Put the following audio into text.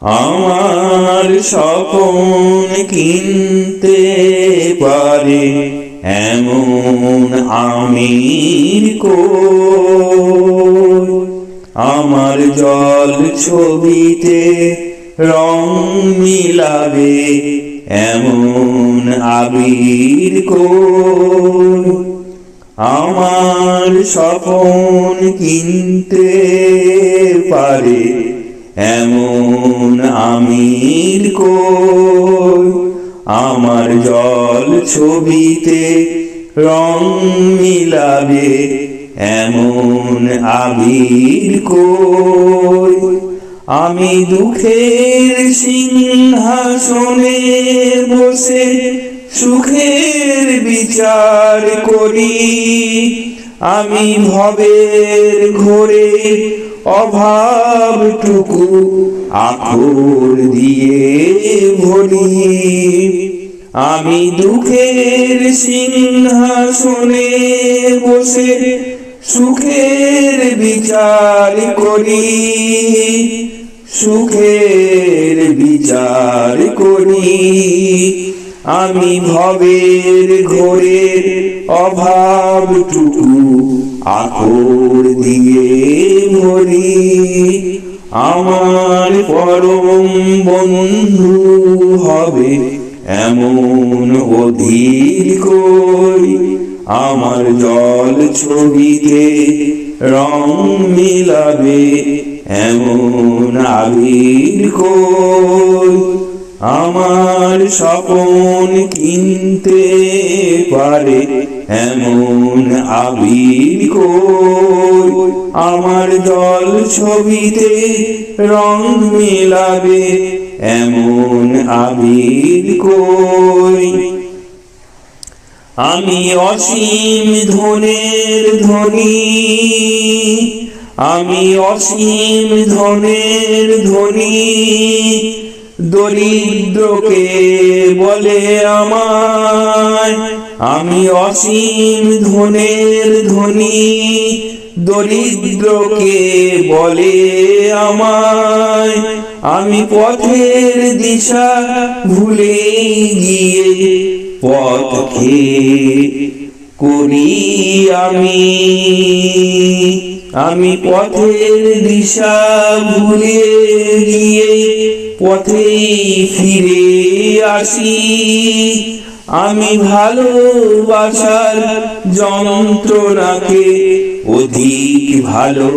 আমার স্বপন কিনতে পারে এমন আমির কই? আমার জল ছবিতে রং মিলাবে এমন আবির কই? আমার স্বপন কিনতে পারে এমন আমির কই? আমার জল ছবিতে রং মিলাবে এমন আবির কই? আমি দুঃখের সিংহাসনে বসে সুখের বিচার করি, আমি ভবের ঘোরে অভাবটুকু আঁখর দিয়ে ভরি। আমি দুঃখের সিংহাসনে বসে সুখের বিচার করি, সুখের বিচার করি। আমি ভবের ঘোরে অভাবটুকু আঁখর দিয়ে ভরি। আমার পরম বন্ধু হবে এমন অধীর কই? আমার জল ছবিতে রং মিলাবে এমন আবির কই? আমার স্বপন কিনতে পারে এমন আবির কই? আমার জল ছবিতে রং মিলাবে এমন আবির কই? আমি অসীম ধনের ধনী, আমি অসীম ধনের ধনী। দরিদ্রকে বলে আমায় আমি অসীম ধনের ধনী। দরিদ্রকে বলে আমায় আমি পথের দিশা ভুলে গিয়ে পথকে করি আমি পথের দিশা ভুলে গিয়ে পথেই ফিরে আসি। আমি ভালোবাসার যন্ত্রণাকে অধিক ভালো